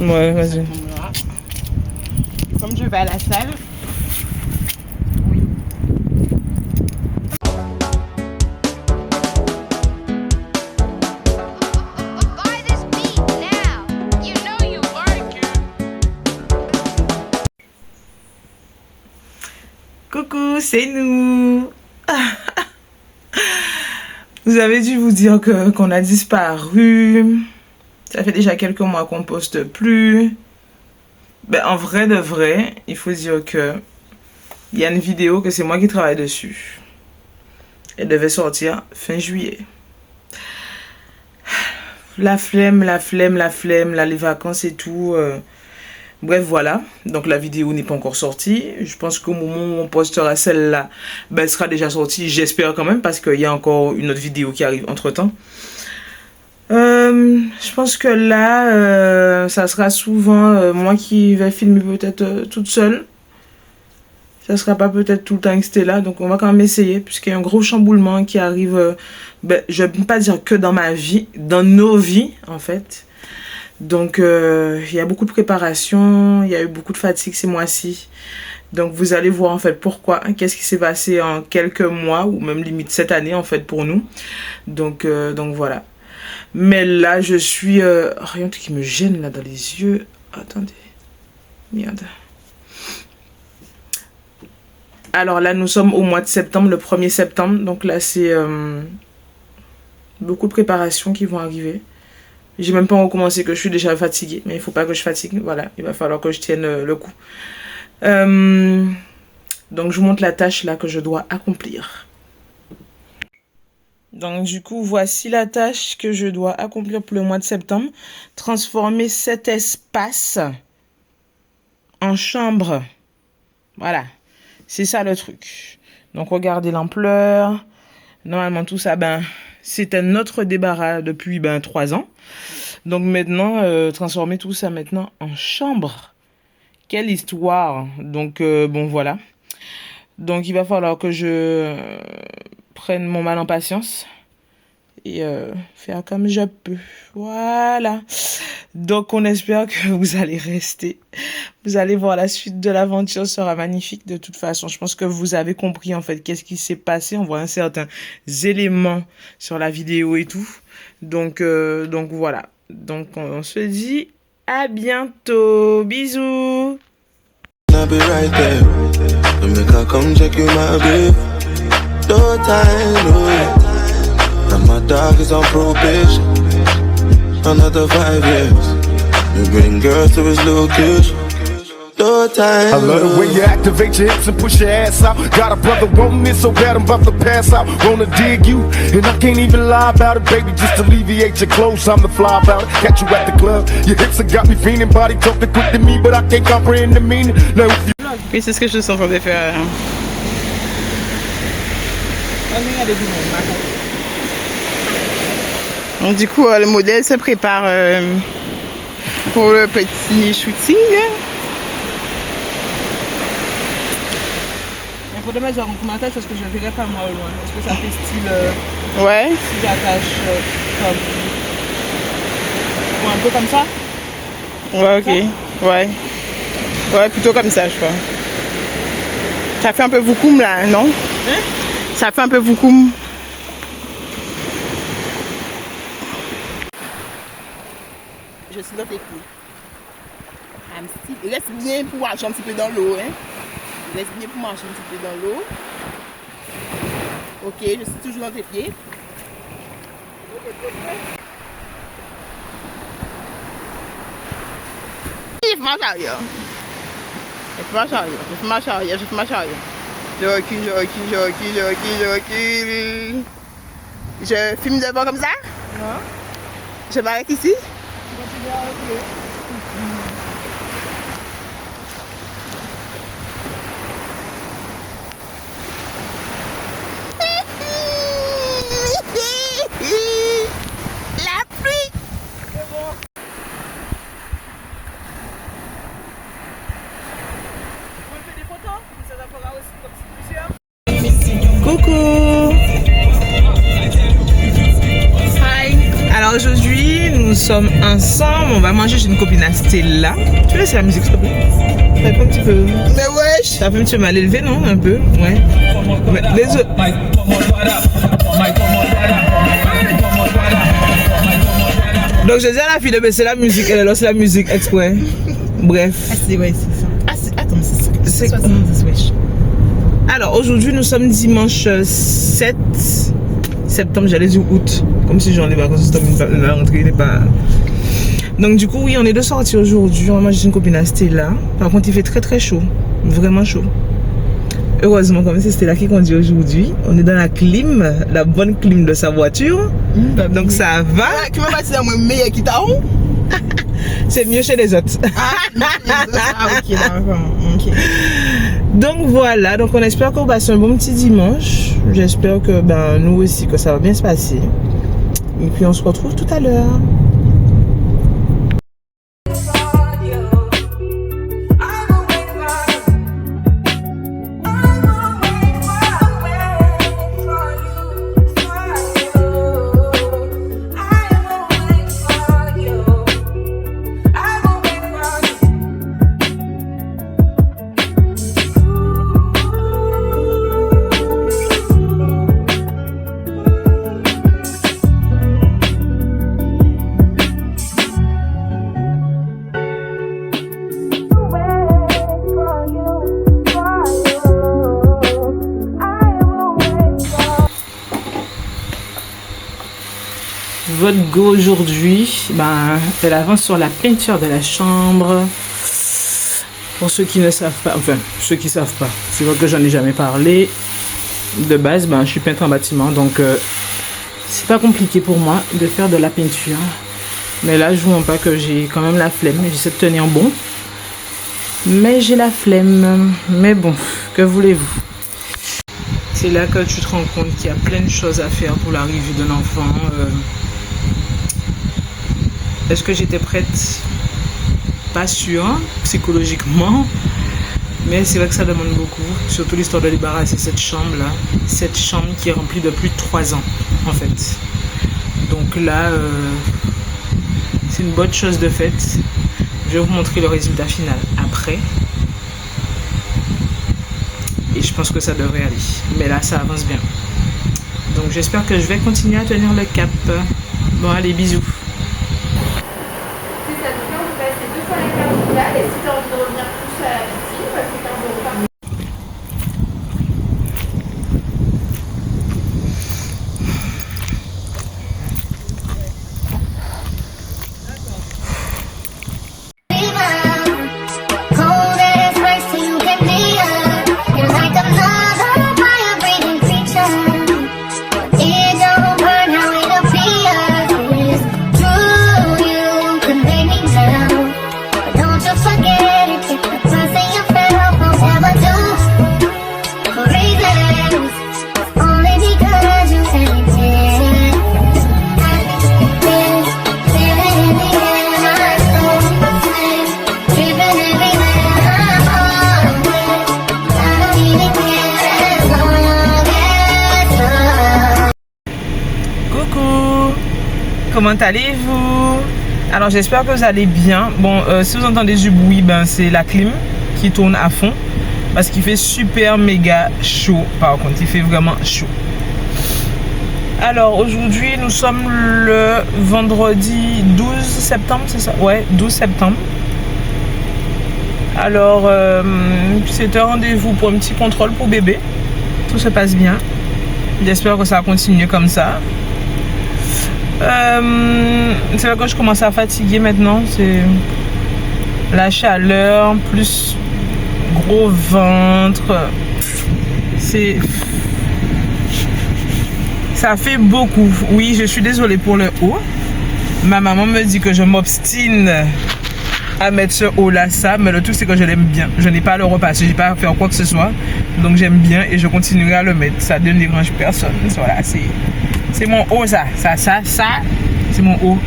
Ouais, vas-y. Comme je vais à la salle. Coucou, c'est nous. Vous avez dû vous dire qu'on a disparu. Ça fait déjà quelques mois qu'on poste plus. Ben, en vrai de vrai, il faut dire que il y a une vidéo que c'est moi qui travaille dessus. Elle devait sortir fin juillet. La flemme, les vacances et tout. Bref, voilà. Donc la vidéo n'est pas encore sortie. Je pense qu'au moment où on postera celle-là, ben, elle sera déjà sortie. J'espère quand même parce qu'il y a encore une autre vidéo qui arrive entre-temps. Je pense que là, ça sera souvent moi qui vais filmer peut-être toute seule. Ça sera pas peut-être tout le temps que c'était là. Donc on va quand même essayer puisqu'il y a un gros chamboulement qui arrive. Ben, je ne vais pas dire que dans ma vie, dans nos vies en fait. Donc il y a beaucoup de préparation, il y a eu beaucoup de fatigue ces mois-ci. Donc vous allez voir en fait pourquoi, qu'est-ce qui s'est passé en quelques mois ou même limite cette année en fait pour nous. Donc voilà. Mais là je suis... rien qui me gêne là dans les yeux. Attendez. Merde. Alors là nous sommes au mois de septembre, le 1er septembre. Donc là c'est beaucoup de préparations qui vont arriver. J'ai même pas recommencé que je suis déjà fatiguée. Mais il faut pas que je fatigue. Voilà, il va falloir que je tienne le coup. Donc je vous montre la tâche là que je dois accomplir. Donc du coup, voici la tâche que je dois accomplir pour le mois de septembre. Transformer cet espace en chambre. Voilà, c'est ça le truc. Donc regardez l'ampleur. Normalement tout ça, ben, c'était notre débarras depuis 3 ans. Donc maintenant, transformer tout ça maintenant en chambre. Quelle histoire. Donc bon voilà. Donc il va falloir que je prenne mon mal en patience. Et faire comme je peux. Voilà. Donc on espère que vous allez rester. Vous allez voir la suite de l'aventure sera magnifique de toute façon. Je pense que vous avez compris en fait qu'est-ce qui s'est passé. On voit un certain éléments sur la vidéo et tout. Donc voilà. Donc on se dit à bientôt. Bisous. And my dog is on probation. Another 5 years. You bring girls to his location. No time. I love the way you activate your hips and push your ass out. Got a brother wanting it so bad I'm about to pass out. Wanna dig you, and I can't even lie about it, baby. Just alleviate your clothes, I'm the fly about it. Catch you at the club. Your hips have got me feeling, body talking quick to me, but I can't comprehend the meaning. Now if you... Oui, c'est ce que je suis en train de faire. Donc du coup, le modèle se prépare pour le petit shooting. Il faut mettre un commentaire parce que je ne verrai pas moi au loin. Est-ce que ça fait style... ouais. Style attache comme... Ou un peu comme ça? Ouais, ok. Ouais. Ouais, plutôt comme ça, je crois. Ça fait un peu voukoum là, non? Hein? Ça fait un peu voukoum. Je suis dans tes pieds. Reste bien pour marcher un petit peu dans l'eau. Hein? Reste bien pour marcher un petit peu dans l'eau. Ok, je suis toujours dans tes pieds. Je marche arrière. Je marche arrière. Je marche arrière. Je marche arrière. Je recule, je recule, je recule, je recule, je recule. Je filme devant comme ça? Non. Je m'arrête ici? La pluie. Coucou. Hi. Alors aujourd'hui, nous nous sommes ensemble. On va manger chez une copine à Stella. Tu laisses la musique, s'il te plaît? Ça fait un petit peu. Mais wesh! Ça fait un petit peu mal élevé, non? Un peu, ouais. Mais désolé. Donc je dis à la fille de baisser la musique, elle lance la musique exprès. Bref. Ah, c'est ouais, c'est ça. Ah, attends, c'est 70 wesh. Alors aujourd'hui nous sommes dimanche 7 septembre, j'allais dire août. Comme si j'en ai vacances, la rentrée n'est pas. Donc du coup oui, on est de sortie aujourd'hui. On va manger une copine à Stella. Par contre il fait très très chaud. Vraiment chaud. Heureusement, comme c'est Stella qui conduit aujourd'hui, on est dans la clim, la bonne clim de sa voiture. Donc ça va. Tu m'as pas dit c'est meilleur qui t'a où? C'est mieux chez les autres. Ok, d'accord. Ok. Donc voilà, donc on espère qu'on passe un bon petit dimanche. J'espère que nous aussi, que ça va bien se passer. Et puis on se retrouve tout à l'heure. Votre go aujourd'hui, elle avance sur la peinture de la chambre. Pour ceux qui ne savent pas, enfin ceux qui savent pas, c'est vrai que j'en ai jamais parlé. De base, je suis peintre en bâtiment, donc c'est pas compliqué pour moi de faire de la peinture. Mais là, je vous montre pas que j'ai quand même la flemme. J'essaie de tenir bon, mais j'ai la flemme. Mais bon, que voulez-vous? C'est là que tu te rends compte qu'il y a plein de choses à faire pour l'arrivée d'un enfant. Est-ce que j'étais prête? Pas sûre, psychologiquement. Mais c'est vrai que ça demande beaucoup. Surtout l'histoire de débarrasser cette chambre-là. Cette chambre qui est remplie de plus de 3 ans, en fait. Donc là, c'est une bonne chose de faite. Je vais vous montrer le résultat final après. Et je pense que ça devrait aller. Mais là, ça avance bien. Donc j'espère que je vais continuer à tenir le cap. Bon, allez, bisous. Et si tu as envie de revenir plus à la piscine, c'est 15 € par mois. Comment allez-vous? Alors j'espère que vous allez bien. Bon, si vous entendez du bruit, c'est la clim qui tourne à fond parce qu'il fait super méga chaud. Par contre, il fait vraiment chaud. Alors aujourd'hui, nous sommes le vendredi 12 septembre, c'est ça? Ouais, 12 septembre. Alors, c'est un rendez-vous pour un petit contrôle pour bébé. Tout se passe bien. J'espère que ça va continuer comme ça. C'est là que je commence à fatiguer maintenant. C'est la chaleur, plus gros ventre. Ça fait beaucoup. Oui, je suis désolée pour le haut. Ma maman me dit que je m'obstine à mettre ce haut là, ça, mais le truc c'est que je l'aime bien. Je n'ai pas à le repasser, je n'ai pas à faire quoi que ce soit. Donc j'aime bien et je continuerai à le mettre. Ça ne dérange personne. Voilà, c'est mon haut ça, c'est mon haut.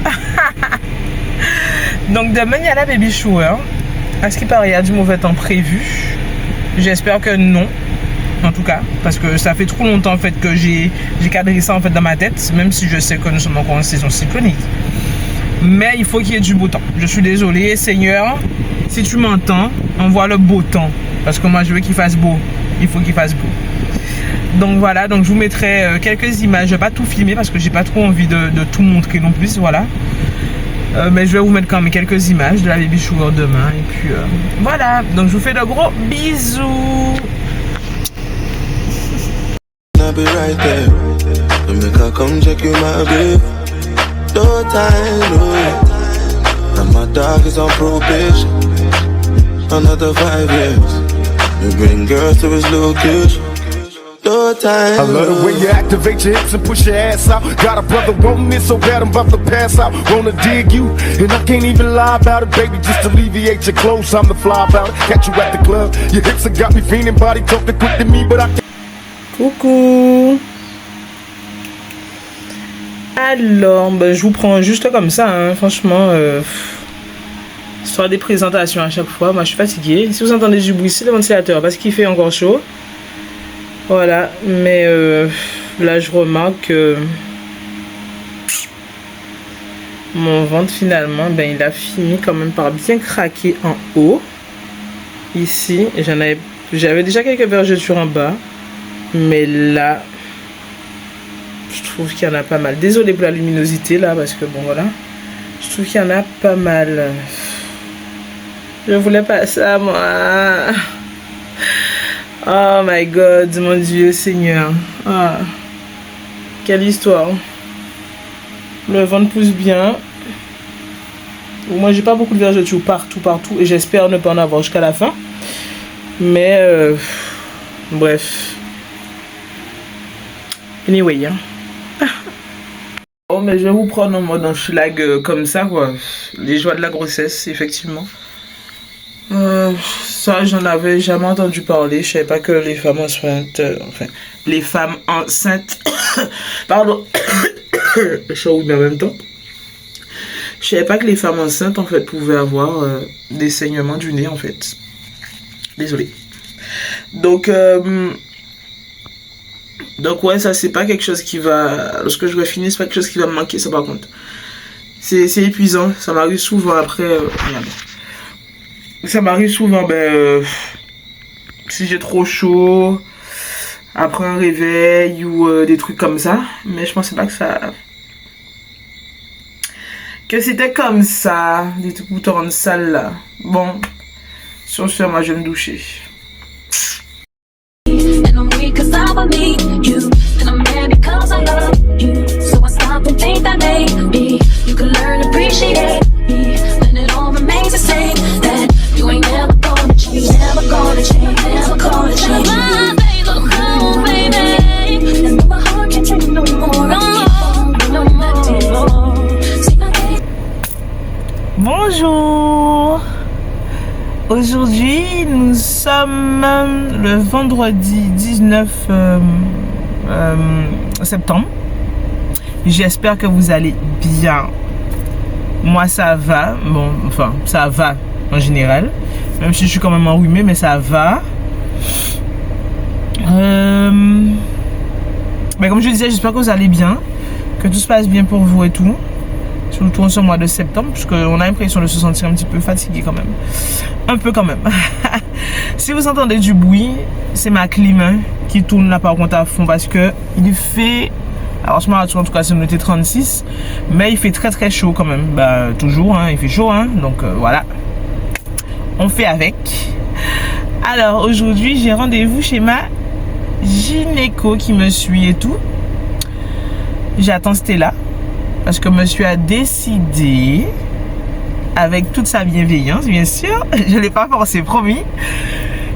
Donc demain il y a la baby shower. À ce qui paraît il y a du mauvais temps prévu. J'espère que non. En tout cas, parce que ça fait trop longtemps en fait que j'ai cadré ça en fait dans ma tête, même si je sais que nous sommes encore en saison cyclonique. Mais il faut qu'il y ait du beau temps. Je suis désolée, Seigneur, si tu m'entends, envoie le beau temps. Parce que moi, je veux qu'il fasse beau. Il faut qu'il fasse beau. Donc voilà, donc je vous mettrai quelques images. Je vais pas tout filmer parce que j'ai pas trop envie de tout montrer non plus, voilà. Mais je vais vous mettre quand même quelques images de la baby shower demain. Et puis voilà, donc je vous fais de gros bisous. I'll be right there. To make her come check you, my babe. No time, no. And my dog is on probation. Another 5 years. You bring girls to his location. No time. I love the way you activate your hips and push your ass out. Got a brother wanting it so bad I'm about to pass out. Wanna dig you, and I can't even lie about it, baby. Just alleviate your clothes, I'm the fly about it. Catch you at the club. Your hips have got me feeling, body talking quick to me, but I can't. Coucou. Alors, ben, je vous prends juste comme ça, hein, franchement. Histoire des présentations à chaque fois. Moi, je suis fatiguée. Si vous entendez du bruit, c'est le ventilateur parce qu'il fait encore chaud. Voilà, mais là, je remarque que mon ventre, finalement, ben, il a fini quand même par bien craquer en haut. Ici, j'avais déjà quelques vergetures en bas. Mais là, je trouve qu'il y en a pas mal. Désolée pour la luminosité là, parce que bon voilà. Je trouve qu'il y en a pas mal. Je voulais pas ça moi. Oh my god, mon Dieu Seigneur. Ah, quelle histoire. Le ventre pousse bien. Moi j'ai pas beaucoup de vergetures partout. Et j'espère ne pas en avoir jusqu'à la fin. Mais bref. Anyway, hein. Oh, mais je vais vous prendre en mode en schlag comme ça, quoi. Les joies de la grossesse, effectivement. Ça, j'en avais jamais entendu parler. Je savais pas que les femmes enceintes... les femmes enceintes... Pardon. Je suis mais en même temps. Je savais pas que les femmes enceintes, en fait, pouvaient avoir des saignements du nez, en fait. Désolée. Donc ouais, ça c'est pas quelque chose qui va... Lorsque je vais finir, c'est pas quelque chose qui va me manquer, ça par contre. C'est épuisant, ça m'arrive souvent après... Ça m'arrive souvent, si j'ai trop chaud, après un réveil ou des trucs comme ça. Mais je pensais pas que ça... Que c'était comme ça, des trucs où t'en sale là. Bon, sur ce, moi je vais me doucher. Cause I will meet you, and I'm mad because I love you. So I stop and think that maybe you can learn to appreciate me when it all remains the same. That you ain't never gonna change, never gonna change, never gonna change. My days are cold, baby, and my heart can't take no more. No more. Bonjour. Aujourd'hui, nous sommes le vendredi 19 septembre. J'espère que vous allez bien. Moi, ça va. Bon, enfin, ça va en général. Même si je suis quand même enrhumée, mais ça va. Mais comme je disais, j'espère que vous allez bien. Que tout se passe bien pour vous et tout. Surtout en ce mois de septembre, puisqu'on a l'impression de se sentir un petit peu fatigué quand même. Un peu quand même. Si vous entendez du bruit, c'est ma clim qui tourne là par contre à fond parce que il fait... Alors ce matin, en tout cas, c'est noté 36. Mais il fait très très chaud quand même. Bah, toujours, hein, il fait chaud. Hein, donc voilà. On fait avec. Alors aujourd'hui, j'ai rendez-vous chez ma gynéco qui me suit et tout. J'attends Stella. Parce que monsieur a décidé, avec toute sa bienveillance, bien sûr, je ne l'ai pas forcé, promis,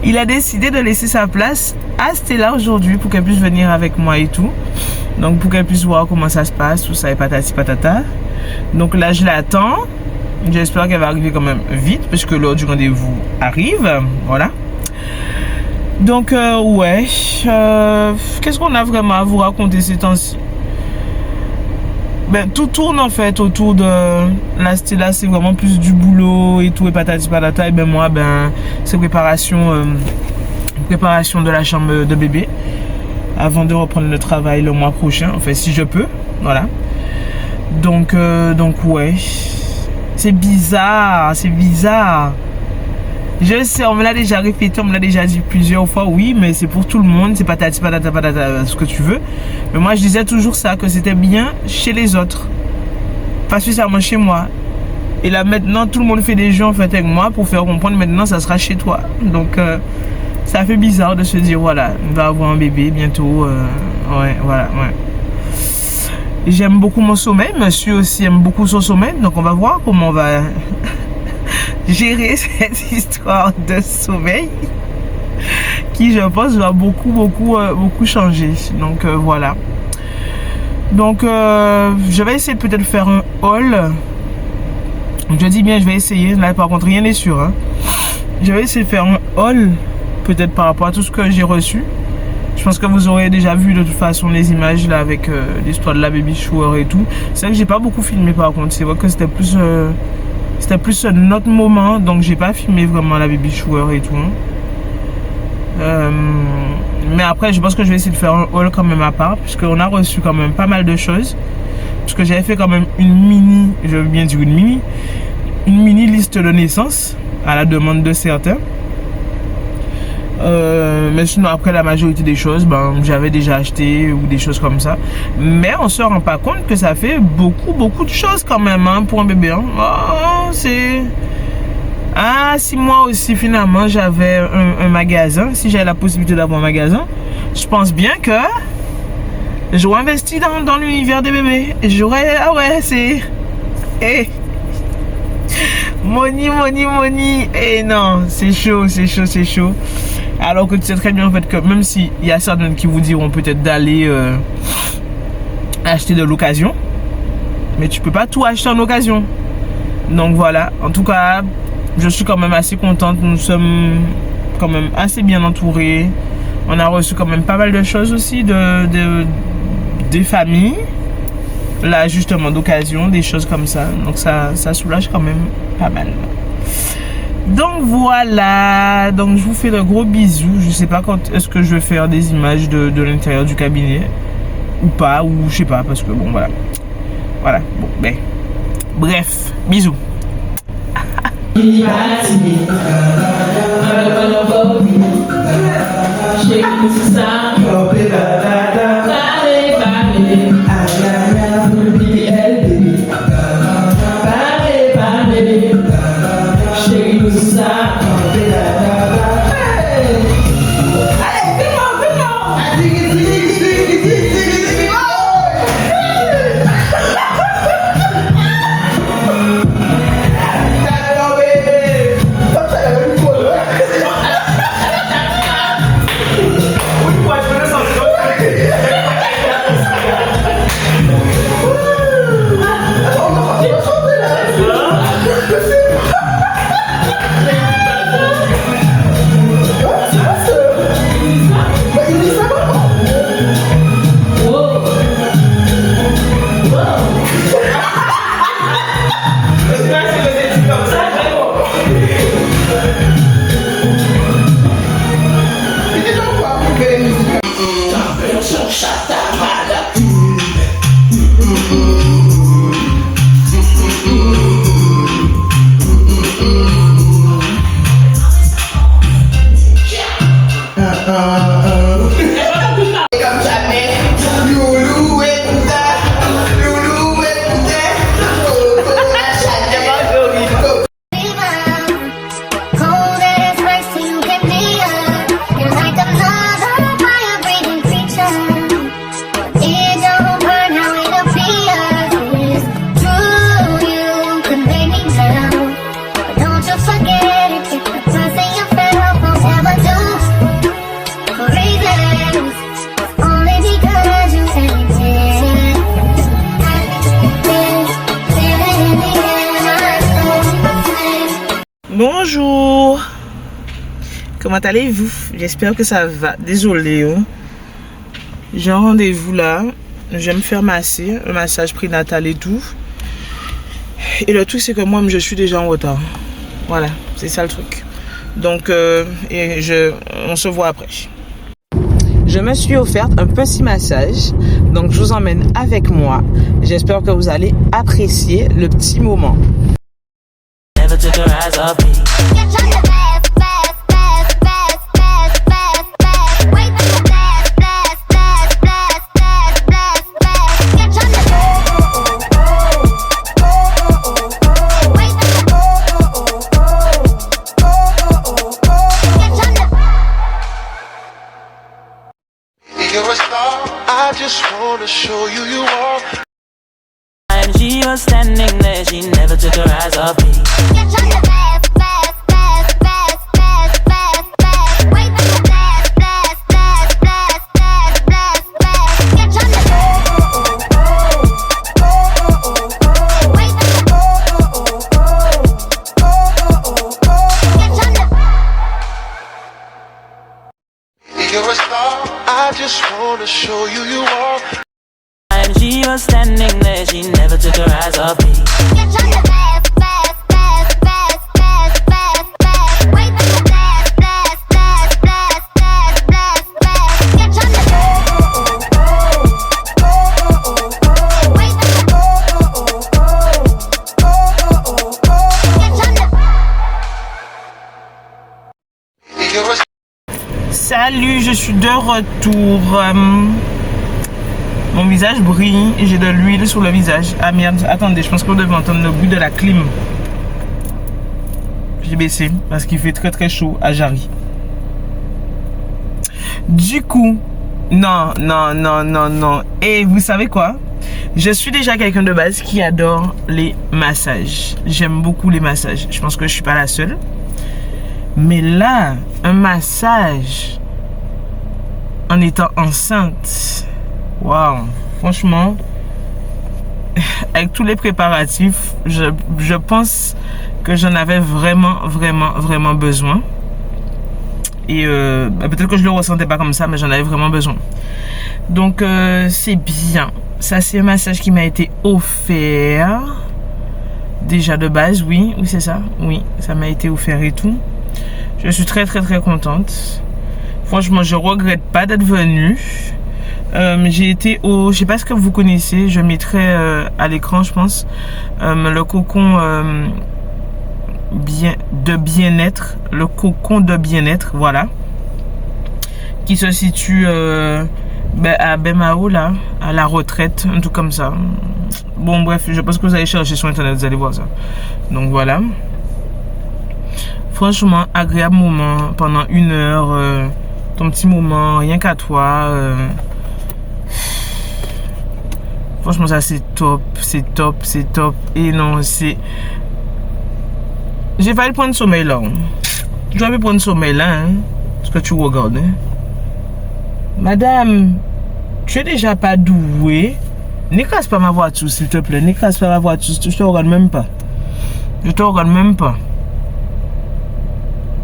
il a décidé de laisser sa place à Stella aujourd'hui pour qu'elle puisse venir avec moi et tout. Donc pour qu'elle puisse voir comment ça se passe, tout ça et patati patata. Donc là, je l'attends. J'espère qu'elle va arriver quand même vite, puisque l'heure du rendez-vous arrive. Voilà. Donc, ouais. Qu'est-ce qu'on a vraiment à vous raconter ces temps-ci? Ben, tout tourne en fait autour de la Stella, c'est vraiment plus du boulot et tout et patati patata. Et ben moi, ben c'est préparation de la chambre de bébé avant de reprendre le travail le mois prochain, enfin si je peux, voilà. Donc ouais, C'est bizarre, c'est bizarre. Je sais, on me l'a déjà répété, on me l'a déjà dit plusieurs fois, oui, mais c'est pour tout le monde, c'est patati patata patata, ce que tu veux. Mais moi, je disais toujours ça, que c'était bien chez les autres, pas spécialement chez moi. Et là, maintenant, tout le monde fait des jeux en fait avec moi pour faire comprendre, maintenant, ça sera chez toi. Donc, ça fait bizarre de se dire, voilà, on va avoir un bébé bientôt, ouais, voilà, ouais. J'aime beaucoup mon sommeil, monsieur aussi aime beaucoup son sommeil, donc on va voir comment on va gérer cette histoire de sommeil qui, je pense, va beaucoup changer. Donc voilà. Donc je vais essayer peut-être de faire un haul. Je dis bien, je vais essayer. Là, par contre, rien n'est sûr. Hein. Je vais essayer de faire un haul, peut-être par rapport à tout ce que j'ai reçu. Je pense que vous aurez déjà vu de toute façon les images là avec l'histoire de la baby shower et tout. C'est vrai que j'ai pas beaucoup filmé par contre. C'est vrai que c'était plus notre moment, donc j'ai pas filmé vraiment la baby shower et tout. Mais après, je pense que je vais essayer de faire un haul quand même à part, puisqu'on a reçu quand même pas mal de choses. Parce que j'avais fait quand même une mini, je veux bien dire une mini liste de naissance à la demande de certains. Mais sinon après la majorité des choses j'avais déjà acheté ou des choses comme ça, mais on se rend pas compte que ça fait beaucoup de choses quand même hein, pour un bébé hein. Oh, c'est si moi aussi finalement j'avais un magasin, si j'avais la possibilité d'avoir un magasin, je pense bien que j'aurais investi dans l'univers des bébés. J'aurais c'est money et non, c'est chaud. Alors que tu sais très bien en fait que même s'il y a certains qui vous diront peut-être d'aller acheter de l'occasion, mais tu peux pas tout acheter en occasion. Donc voilà, en tout cas, je suis quand même assez contente. Nous sommes quand même assez bien entourés. On a reçu quand même pas mal de choses aussi des familles. Là justement d'occasion, des choses comme ça. Donc ça soulage quand même pas mal. Donc voilà, donc je vous fais de gros bisous. Je sais pas quand est-ce que je vais faire des images de l'intérieur du cabinet ou pas, ou je sais pas, parce que bon voilà. Voilà, bon ben bref, bisous. Bonjour, comment allez-vous? J'espère que ça va. Désolée, hein. J'ai un rendez-vous là. Je vais me faire masser, un massage prénatal et tout. Et le truc c'est que moi je suis déjà en retard. Voilà, c'est ça le truc. Donc on se voit après. Je me suis offerte un petit massage, donc je vous emmène avec moi. J'espère que vous allez apprécier le petit moment. took her eyes off me. You're trying to fast, fast, fast, fast, fast, fast, fast. Wait for the fast, fast, fast, fast, fast, fast, fast. You're trying to wait for the you're trying to You're a star. I just wanna show you you are. And she was standing there, she never took her eyes off me. you're trying to fast, fast, fast, fast, fast, fast, fast. Wait for the fast, fast, fast, fast, fast, fast, fast. You're trying to wait for the you're trying to You're a star. I just wanna show you you are. And she was standing there, she never took her eyes off me. you're trying to fast, fast, fast, fast, fast, fast, fast. Wait for the fast, fast, fast, fast, fast, fast, fast. You're trying to wait for the you're trying to Salut, je suis de retour. Mon visage brille et j'ai de l'huile sur le visage. Ah merde, attendez, je pense qu'on devait entendre le bruit de la clim. J'ai baissé parce qu'il fait très très chaud à Jarry. Du coup, non. Et vous savez quoi? Je suis déjà quelqu'un de base qui adore les massages. J'aime beaucoup les massages. Je pense que je suis pas la seule. Mais là, un massage en étant enceinte, waouh, franchement, avec tous les préparatifs, je pense que j'en avais vraiment besoin. Et peut-être que je le ressentais pas comme ça, mais j'en avais vraiment besoin. Donc c'est bien. Ça, c'est un massage qui m'a été offert. Déjà de base, oui, c'est ça. Oui, ça m'a été offert et tout. Je suis très contente. Franchement, je regrette pas d'être venue. J'ai été au... Je sais pas ce que vous connaissez. Je mettrai à l'écran, je pense. Le cocon de bien-être. Le cocon de bien-être, voilà. Qui se situe à Bemao, là. À la retraite, un truc comme ça. Bon, bref, je pense que vous allez chercher sur internet, vous allez voir ça. Donc, voilà. Franchement, agréable moment pendant 1 heure. Ton petit moment, rien qu'à toi. Franchement, ça c'est top. Et non, c'est... J'ai failli prendre sommeil là. Tu dois prendre sommeil là. Hein? Parce que tu regardes. Hein? Madame, tu es déjà pas douée. N'écrase pas ma voiture, s'il te plaît. N'écrase pas ma voiture. Je te regarde même pas.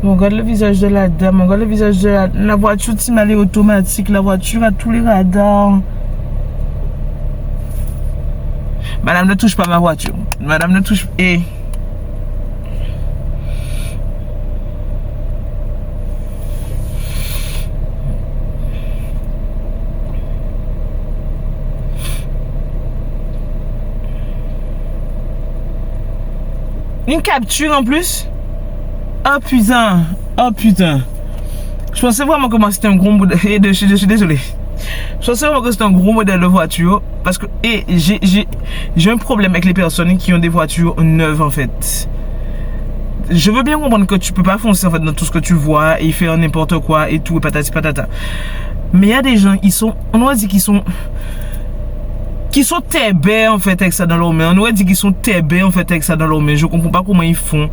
Regarde le visage de la dame, regarde le visage de la voiture, elle est automatique, la voiture a tous les radars. Madame, ne touche pas ma voiture. Madame, ne touche pas. Une capture en plus. Oh putain. Je pensais vraiment que c'était un gros modèle. Je suis désolé. Je pensais vraiment que c'était un gros modèle de voiture. Parce que j'ai un problème avec les personnes qui ont des voitures neuves en fait. Je veux bien comprendre que tu peux pas foncer en fait dans tout ce que tu vois et faire n'importe quoi et tout et patati patata. Mais il y a des gens, on aurait dit qu'ils sont tébés en fait avec ça dans leur main. On aurait dit qu'ils sont tébés en fait avec ça dans leur main. Je comprends pas comment ils font.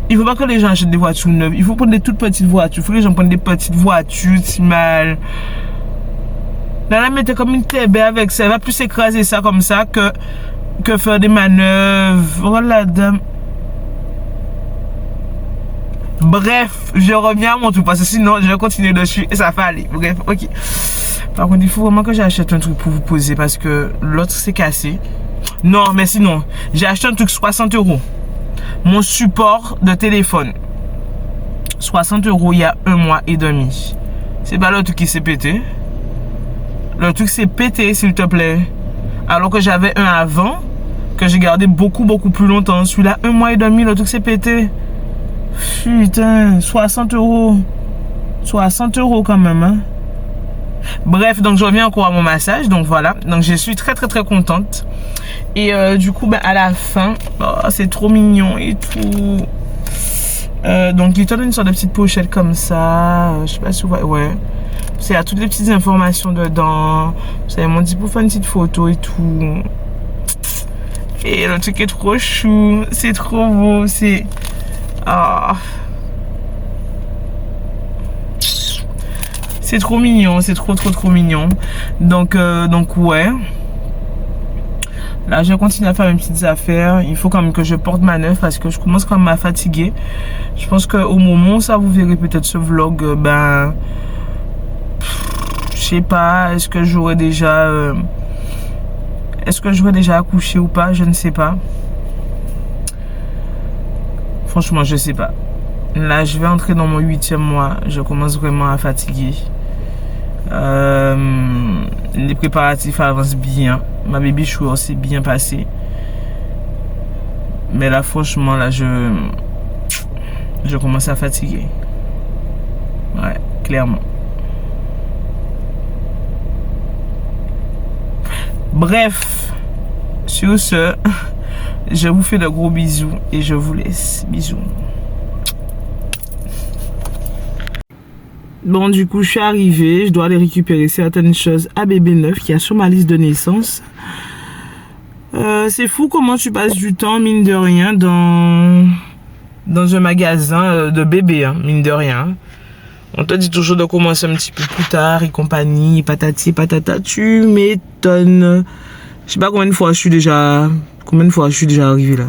Il faut pas que les gens achètent des voitures neuves. Il faut prendre des toutes petites voitures. Il faut que les gens prennent des petites voitures, si mal. Là, la mettez comme une tébé avec ça. Elle va plus s'écraser ça comme ça que faire des manœuvres. Voilà, dame. Bref, je reviens à mon truc parce que sinon, je vais continuer dessus et ça va aller. Bref, ok. Par contre, il faut vraiment que j'achète un truc pour vous poser parce que l'autre s'est cassé. Non, mais sinon, j'ai acheté un truc 60 €. Mon support de téléphone. 60 € il y a 1 mois et demi. C'est pas le truc qui s'est pété. Le truc s'est pété, s'il te plaît. Alors que j'avais un avant. que j'ai gardé beaucoup plus longtemps. Celui-là, 1 mois et demi, le truc s'est pété. Putain, 60 €. 60 € quand même, hein. Bref, donc je reviens encore à mon massage. Donc voilà, donc je suis très contente. Et du coup, ben, à la fin, oh, c'est trop mignon et tout. Donc il te donne une sorte de petite pochette comme ça. Je sais pas si vous voyez, ouais. Il y a toutes les petites informations dedans. Vous savez, mon dit pour faire une petite photo et tout. Et le truc est trop chou. C'est trop beau. C'est... Ah... C'est trop mignon, c'est trop mignon. Donc ouais. Là, je continue à faire mes petites affaires. Il faut quand même que je porte ma neuf parce que je commence quand même à fatiguer. Je pense qu'au moment où ça, vous verrez peut-être ce vlog, ben... Je sais pas, est-ce que j'aurai déjà... Est-ce que j'aurai déjà accouché ou pas? Je ne sais pas. Franchement, je sais pas. Là, je vais entrer dans mon 8e mois. Je commence vraiment à fatiguer. Les préparatifs avancent bien. Ma baby shower s'est bien passé. Mais là, franchement, là, je commence à fatiguer. Ouais, clairement. Bref, sur ce, je vous fais de gros bisous et je vous laisse. Bisous. Bon, du coup, je suis arrivée. Je dois aller récupérer certaines choses à bébé neuf qui a sur ma liste de naissance. C'est fou comment tu passes du temps, mine de rien, dans un magasin de bébé, hein, mine de rien. On te dit toujours de commencer un petit peu plus tard et compagnie, patati, patata. Tu m'étonnes. Je sais pas combien de fois je suis déjà arrivée là.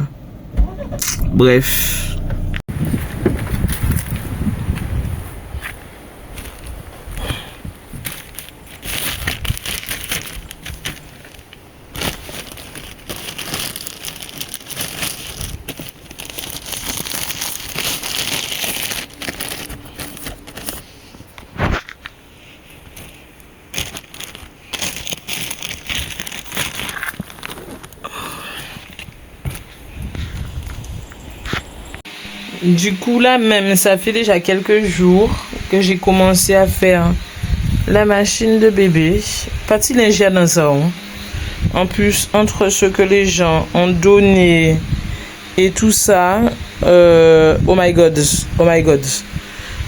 Bref. Du coup, là même, ça fait déjà quelques jours que j'ai commencé à faire la machine de bébé. Pas de lingère dans ça. Hein. En plus, entre ce que les gens ont donné et tout ça, oh my god.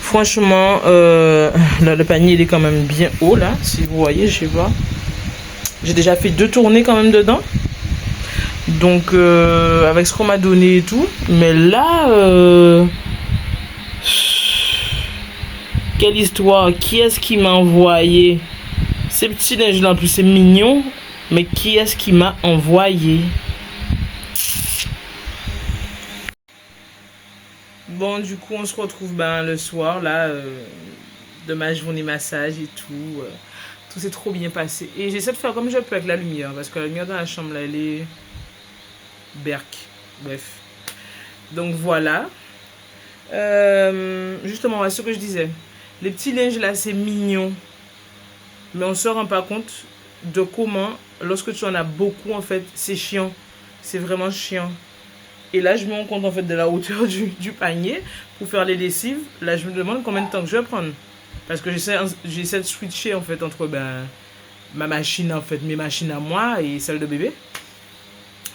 Franchement, le panier il est quand même bien haut là, si vous voyez, je sais pas. J'ai déjà fait 2 tournées quand même dedans. Donc avec ce qu'on m'a donné et tout. Mais là quelle histoire. Qui est-ce qui m'a envoyé ces petits neiges là? En plus c'est mignon. Mais qui est-ce qui m'a envoyé? Bon, du coup on se retrouve le soir là de ma journée massage et tout. Tout s'est trop bien passé. Et j'essaie de faire comme je peux avec la lumière. Parce que la lumière dans la chambre là elle est berk. Bref. Donc voilà. Justement, ce que je disais. Les petits linges là, c'est mignon. Mais on se rend pas compte de comment, lorsque tu en as beaucoup, en fait, c'est chiant. C'est vraiment chiant. Et là, je me rends compte, en fait, de la hauteur du panier pour faire les lessives. Là, je me demande combien de temps que je vais prendre. Parce que j'essaie de switcher, en fait, entre ma machine, en fait, mes machines à moi et celle de bébé.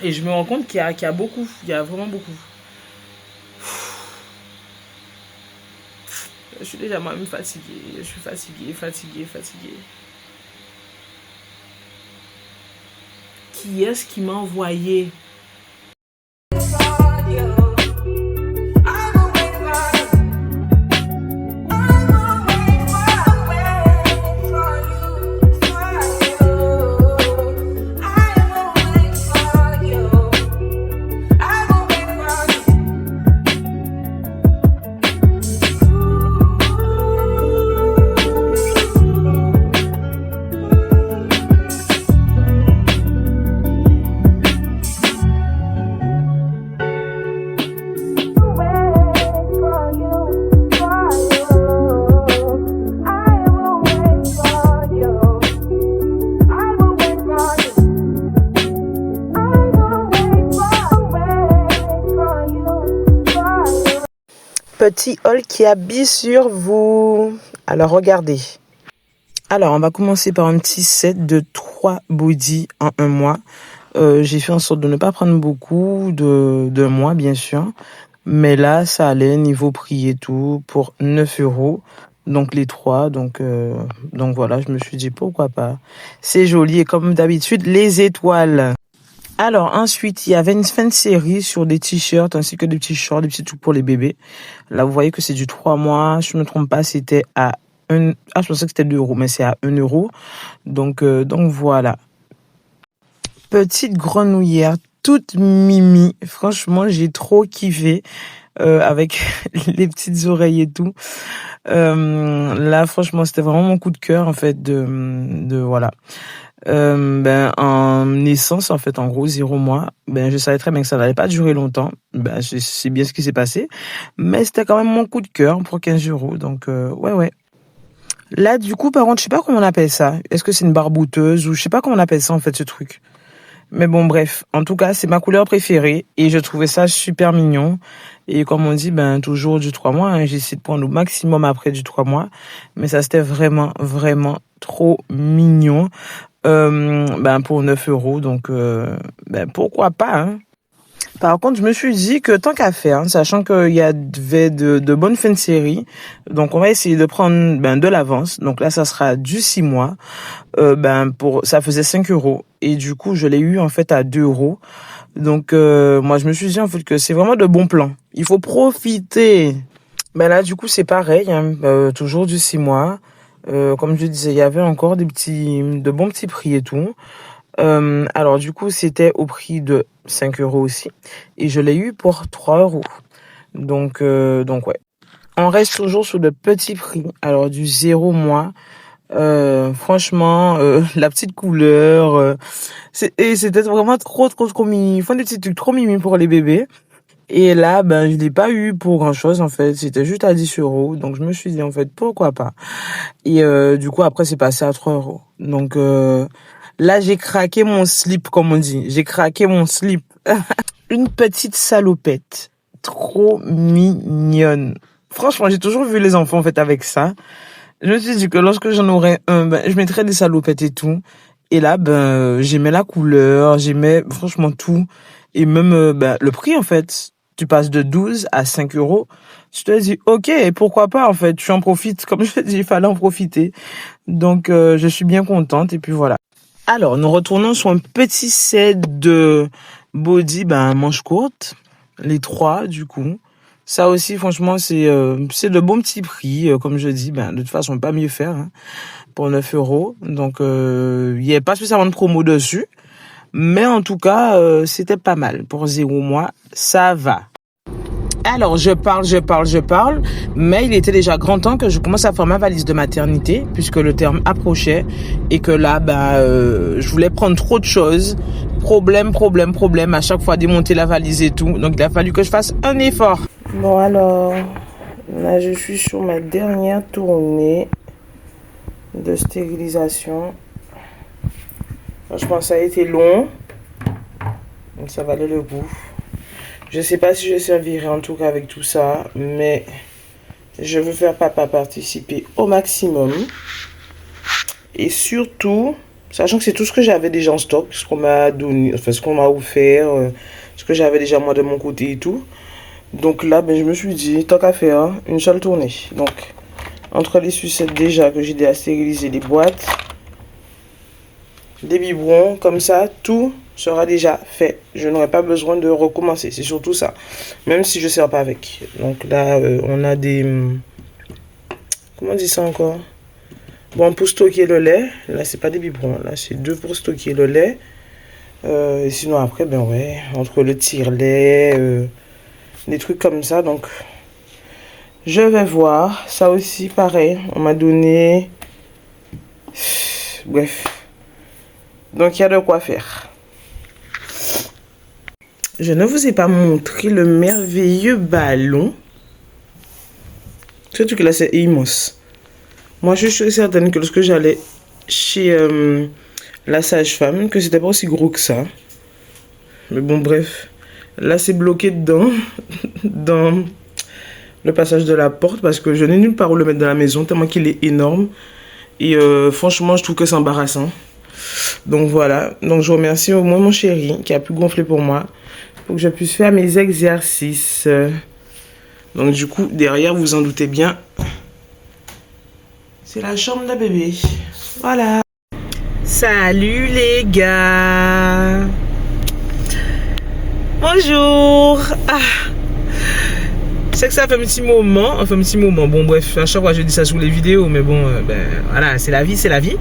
Et je me rends compte qu'il y a beaucoup. Il y a vraiment beaucoup. Je suis déjà moi-même fatiguée. Je suis fatiguée. Qui est-ce qui m'a envoyé? petit haul qui habille sur vous. Alors, regardez. Alors, on va commencer par un petit set de 3 body en un mois. J'ai fait en sorte de ne pas prendre beaucoup de mois, bien sûr. Mais là, ça allait, niveau prix et tout, pour 9 €. Donc, les 3. Donc voilà, je me suis dit, pourquoi pas. C'est joli. Et comme d'habitude, les étoiles. Alors, ensuite, il y avait une fin de série sur des t-shirts ainsi que des petits shorts, des petits trucs pour les bébés. Là, vous voyez que c'est du 3 mois. Je me trompe pas, c'était à je pensais que c'était 2 €, mais c'est à 1 €. Donc voilà. Petite grenouillère, toute mimi. Franchement, j'ai trop kiffé. Avec les petites oreilles et tout. Là, franchement, c'était vraiment mon coup de cœur, en fait, de voilà. En naissance, en fait, en gros, 0 mois, je savais très bien que ça n'allait pas durer longtemps. C'est bien ce qui s'est passé. Mais c'était quand même mon coup de cœur pour 15 €. Donc, ouais. Là, du coup, par contre, je sais pas comment on appelle ça. Est-ce que c'est une barbouteuse ou je sais pas comment on appelle ça, en fait, ce truc. Mais bon, bref. En tout cas, c'est ma couleur préférée et je trouvais ça super mignon. Et comme on dit, toujours du 3 mois, hein, j'essaie de prendre au maximum après du 3 mois. Mais ça, c'était vraiment, vraiment trop mignon. Pour 9 €. Donc, pourquoi pas, hein. Par contre, je me suis dit que tant qu'à faire, hein, sachant qu'il y avait de bonnes fins de série, donc on va essayer de prendre de l'avance. Donc là, ça sera du 6 mois. Ça faisait 5 € et du coup, je l'ai eu en fait à 2 €. Donc moi, je me suis dit en fait que c'est vraiment de bons plans. Il faut profiter. Là, du coup, c'est pareil, hein, toujours du 6 mois. Comme je disais, il y avait encore de bons petits prix et tout. Alors du coup, c'était au prix de 5 € aussi. Et je l'ai eu pour 3 €. Donc ouais. On reste toujours sur de petits prix. Alors du 0 mois. Franchement, la petite couleur. C'était vraiment trop mimi. Ils font des petits trucs trop mimi pour les bébés. Et là, je l'ai pas eu pour grand chose, en fait. C'était juste à 10 €. Donc, je me suis dit, en fait, pourquoi pas. Et du coup, après, c'est passé à 3 €. Donc, là, j'ai craqué mon slip, comme on dit. J'ai craqué mon slip. Une petite salopette. Trop mignonne. Franchement, j'ai toujours vu les enfants, en fait, avec ça. Je me suis dit que lorsque j'en aurais un, je mettrais des salopettes et tout. Et là, j'aimais la couleur, j'aimais franchement tout. Et même le prix, en fait. Tu passes de 12 à 5 €. Tu te dis, ok, pourquoi pas, en fait. Tu en profites. Comme je te dis, il fallait en profiter. Donc, je suis bien contente. Et puis voilà. Alors, nous retournons sur un petit set de body, manche courte. Les 3, du coup. Ça aussi, franchement, c'est de bons petits prix. Comme je dis, de toute façon, pas mieux faire, hein, pour 9 €. Donc, il n'y a pas spécialement de promo dessus. Mais en tout cas, c'était pas mal. Pour 0 mois, ça va. Alors, je parle. Mais il était déjà grand temps que je commence à faire ma valise de maternité, puisque le terme approchait. Et que là, je voulais prendre trop de choses. Problème. À chaque fois, démonter la valise et tout. Donc, il a fallu que je fasse un effort. Bon, alors, là, je suis sur ma dernière tournée de stérilisation. Je pense que ça a été long. Donc, ça valait le coup. Je sais pas si je servirai en tout cas avec tout ça. Mais je veux faire papa participer au maximum. Et surtout, sachant que c'est tout ce que j'avais déjà en stock. Ce qu'on m'a donné, enfin ce qu'on m'a offert. Ce que j'avais déjà moi de mon côté et tout. Donc là, je me suis dit, tant qu'à faire, une seule tournée. Donc, entre les sucettes déjà que j'ai déjà stérilisé, les boîtes, des biberons, comme ça, tout sera déjà fait. Je n'aurai pas besoin de recommencer. C'est surtout ça. Même si je ne sers pas avec. Donc là, on a des... Comment on dit ça encore? Bon, pour stocker le lait. Là, c'est pas des biberons. Là, c'est 2 pour stocker le lait. Et sinon, après, ouais, entre le tire-lait... des trucs comme ça, donc je vais voir. Ça aussi pareil, on m'a donné, bref, donc il y a de quoi faire. Je ne vous ai pas montré le merveilleux ballon. Ce truc là c'est immense. Moi je suis certaine que lorsque j'allais chez la sage-femme, que c'était pas aussi gros que ça. Mais bon, bref. Là, c'est bloqué dedans. le passage de la porte parce que je n'ai nulle part où le mettre dans la maison tellement qu'il est énorme. Et franchement, je trouve que c'est embarrassant. Donc voilà. Donc je remercie au moins mon chéri qui a pu gonfler pour moi pour que je puisse faire mes exercices. Donc du coup, derrière, vous en doutez bien, c'est la chambre de bébé. Voilà. Salut les gars. Bonjour. Je sais que ça fait un petit moment. Bon bref, à chaque fois je dis ça sur les vidéos, mais bon, ben voilà, c'est la vie, c'est la vie.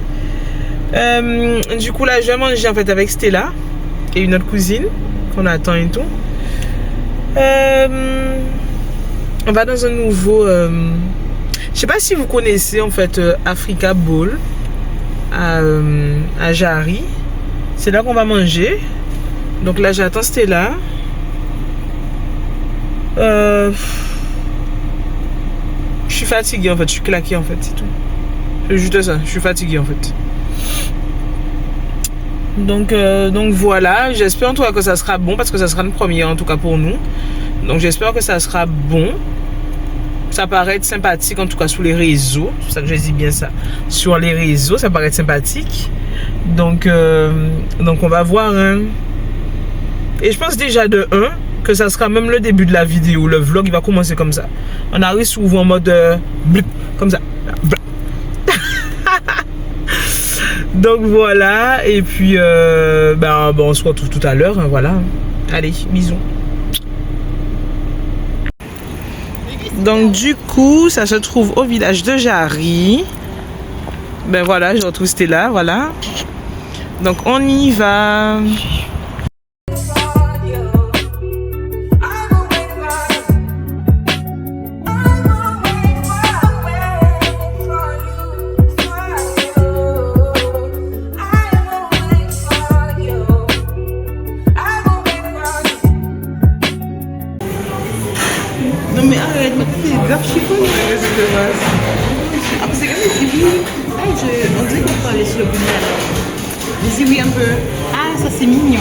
Du coup là, je vais manger en fait avec Stella et une autre cousine qu'on attend et tout. On va dans un nouveau... je sais pas si vous connaissez en fait Africa Bowl à Jarry. C'est là qu'on va manger. Donc là j'attends Stella. Je suis fatiguée en fait, je suis claquée en fait, c'est tout. C'est juste ça, je suis fatiguée en fait. Donc voilà, j'espère en tout cas que ça sera bon parce que ça sera une première en tout cas pour nous. Donc j'espère que ça sera bon. Ça paraît être sympathique en tout cas sur les réseaux. C'est pour ça que je dis bien ça. Sur les réseaux, ça paraît être sympathique. Donc on va voir. Hein. Et je pense déjà de 1 que ça sera même le début de la vidéo. Le vlog il va commencer comme ça. On arrive souvent en mode blip, comme ça. Blip. Donc voilà. Et puis bon, on se retrouve tout à l'heure. Hein, voilà. Allez, bisous. Donc du coup, ça se trouve au village de Jarry. Ben voilà, je retrouve Stella, voilà. Donc on y va. Non mais arrête, mais c'est grave chiffon. Ah, c'est grave, c'est oui. On dirait qu'on peut aller sur le bout. Vas-y, oui, un peu. Ah, ça c'est mignon.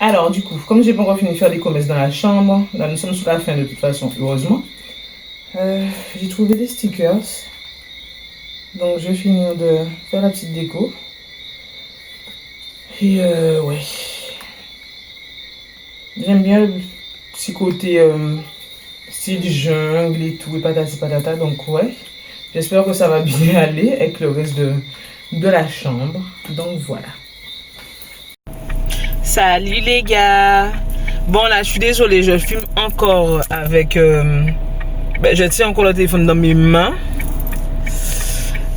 Alors du coup, comme j'ai pas encore fini de faire des commerces dans la chambre, là nous sommes sur la fin de toute façon, heureusement. J'ai trouvé des stickers. Donc je vais finir de faire la petite déco. Et ouais. J'aime bien le petit côté style jungle et tout, et patati patata. Donc ouais, j'espère que ça va bien aller avec le reste de la chambre. Donc voilà. Salut les gars. Bon là, je suis désolée, je filme encore avec... je tiens encore le téléphone dans mes mains.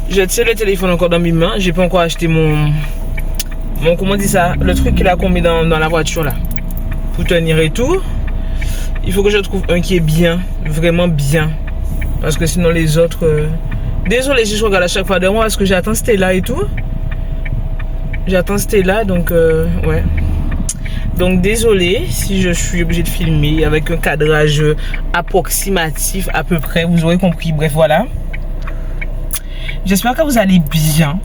Je tiens le téléphone encore dans mes mains. J'ai pas encore acheté mon comment on dit ça, le truc qu'il a commis dans la voiture là, pour tenir et tout. Il faut que je trouve un qui est bien, vraiment bien, parce que sinon les autres désolé si je regarde à chaque fois de moi parce que j'attends Stella et tout. J'attends Stella, donc ouais. Donc désolé si je suis obligée de filmer avec un cadrage approximatif à peu près, vous aurez compris. Bref, voilà. J'espère que vous allez bien.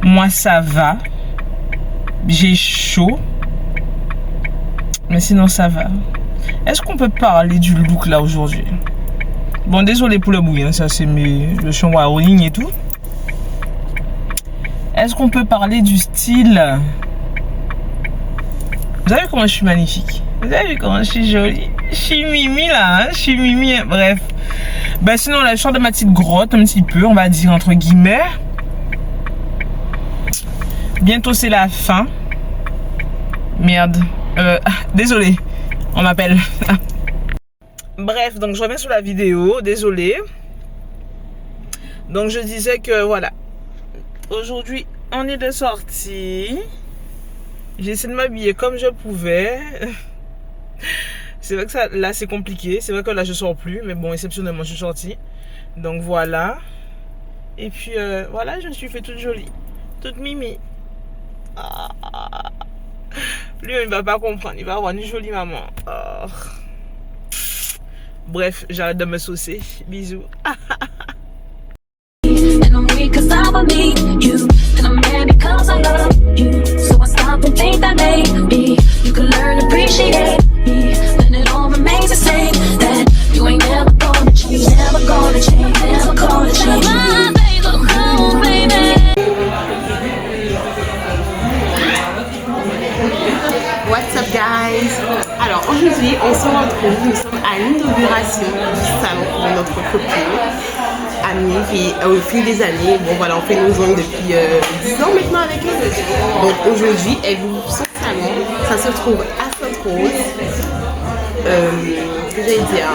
Moi ça va. J'ai chaud. Mais sinon ça va. Est-ce qu'on peut parler du look là aujourd'hui? Bon, désolé pour le bruit, hein, ça c'est le chant en ligne et tout. Est-ce qu'on peut parler du style? Vous avez vu comment je suis magnifique? Vous avez vu comment je suis jolie? Je suis mimi là, hein? Je suis mimi, hein? Bref. Ben sinon là, je sors de ma petite grotte un petit peu, on va dire entre guillemets. Bientôt c'est la fin. Merde. Désolé. On m'appelle. Bref, donc je reviens sur la vidéo. Désolé. Donc je disais que voilà. Aujourd'hui, on est de sortie. J'ai essayé de m'habiller comme je pouvais. C'est vrai que ça, là c'est compliqué. C'est vrai que là je sors plus. Mais bon, exceptionnellement je suis sortie. Donc voilà. Et puis voilà, je me suis fait toute jolie. Toute mimi. Ah. Lui il va pas comprendre. Il va avoir une jolie maman. Oh. Bref, j'arrête de me saucer. Bisous. And I'm weak 'cause I believe you, and I'm mad because I love you. So I stop and think that maybe you can learn to appreciate me when it all remains the same. That you ain't never gonna change, never gonna change, never gonna change. My baby, oh baby. What's up guys? Alors aujourd'hui on se retrouve, nous sommes à l'inauguration du salon de notre copine amie qui au fil des années, bon voilà on fait nos ongles depuis 10 ans maintenant avec elle. Donc aujourd'hui elle ouvre son salon, ça se trouve à Sainte-Rose. Que j'allais dire,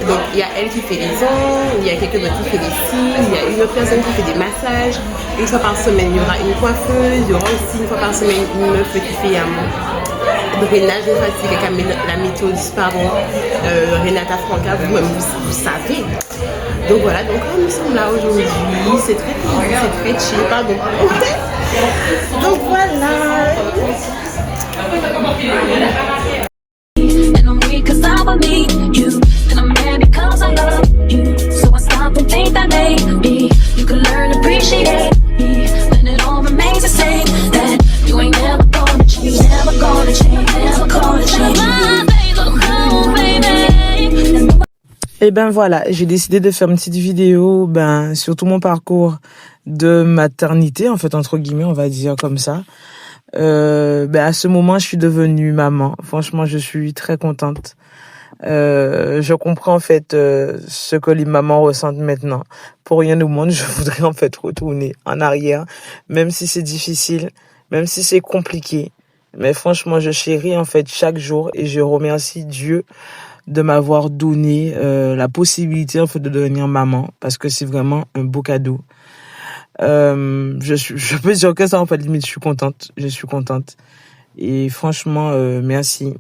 donc il y a elle qui fait les ongles, il y a quelqu'un d'autre qui fait les cils, il y a une autre personne qui fait des massages. Une fois par semaine il y aura une coiffeuse, il y aura aussi une fois par semaine une meuf qui fait drainage de facile avec la méthodiste, pardon, Renata Franca, vous-même vous savez. Donc voilà, donc nous sommes là aujourd'hui, c'est très cool, c'est très chill, pardon. Donc voilà. And I'm weak 'cause I believe you, and I'm mad because I love you. So I stop and think that maybe you can learn to appreciate me when it all remains the same. That you ain't never gonna change, never gonna change, never gonna change. My baby, oh baby. Et ben voilà, j'ai décidé de faire une petite vidéo sur tout mon parcours de maternité, en fait, entre guillemets, on va dire comme ça. À ce moment, je suis devenue maman. Franchement, je suis très contente. Je comprends en fait ce que les mamans ressentent maintenant. Pour rien au monde, je voudrais en fait retourner en arrière, même si c'est difficile, même si c'est compliqué. Mais franchement, je chéris en fait chaque jour et je remercie Dieu de m'avoir donné la possibilité en fait de devenir maman, parce que c'est vraiment un beau cadeau. Je peux dire que ça en fait limite je suis contente et franchement merci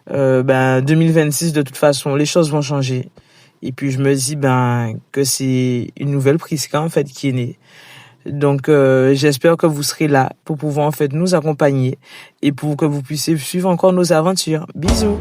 2026 de toute façon les choses vont changer et puis je me dis que c'est une nouvelle Prisca en fait qui est née. Donc j'espère que vous serez là pour pouvoir en fait nous accompagner et pour que vous puissiez suivre encore nos aventures. Bisous.